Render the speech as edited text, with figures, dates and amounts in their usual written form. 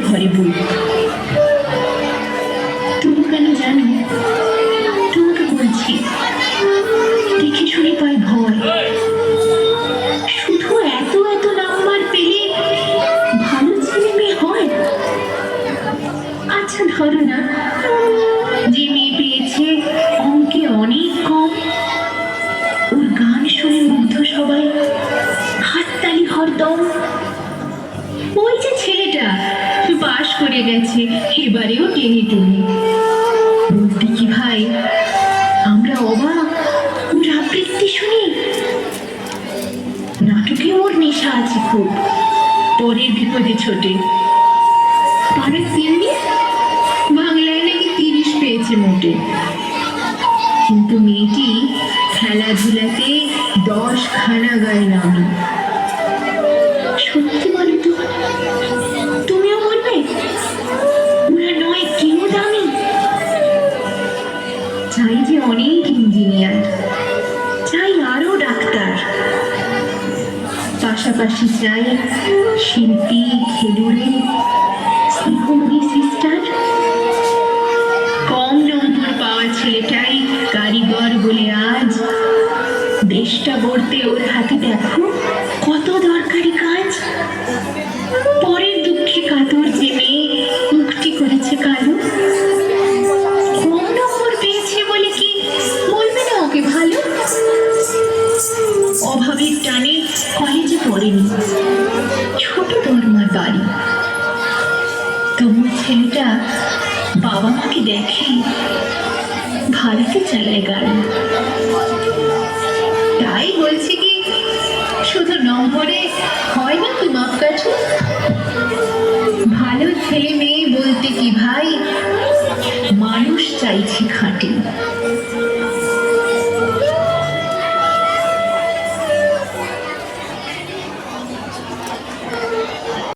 ঘরে বই। তুমি কেন জানো, তোমাকে বলছি, দেখে শুনে পাই ভয়। শুধু এত এত নাম্বার পেলে ভালো ছেলে মেয়ে হয়? আচ্ছা ধরো না, যে মেয়ে পেয়েছে অঙ্কে অনেক কম, ওর গান শুনে মুগ্ধ সবাই, হাততালি হরদম। ওই যে ছেলেটা পাশ করে গেছে, এবারেও টেনে টেনে। বলতে কি ভাই, আমরা অবাক ওর আবৃত্তি শুনি। নাটকে ওর নেশা আছে খুব, পরের বিপদে ছোটে। পাড়ার তেমনি বাংলায় নাকি 30 পেয়েছে মোটে। কিন্তু মেয়েটি খেলাধুলাতে 10 খানা গায়ে নামে। সত্যি বলো তো, তুমিও বলবে ওরা নয় কেউ দামি? চাই যে অনেক ইঞ্জিনিয়ার, চাই আরো ডাক্তার, পাশাপাশি চাই শিল্পী, খেলুড়ে, স্নেহময়ী সিস্টার। কম নম্বর পাওয়া ছেলেটাই কারিগর বলে আজ দেশটা গড়তে ওর হাতে দেখো কত দরকারি কাজ। পরের দুঃখে কাতর যে মেয়ে মুখটি করেছে কালো, কম নম্বর পেয়েছে বলে কি বলবে না ওকে ভালো? অভাবের টানে কলেজে পড়েনি, ছোট দরমার বাড়ি, তবু ছেলেটা বাবা মাকে দেখে ভারতে চালায় গাড়ি। তাই বলছি কি, শুধু নম্বরে হয় না কি মাপকাঠি? ভালো ছেলে মেয়ে বলতে কি ভাই, মানুষ চাইছি খাঁটি।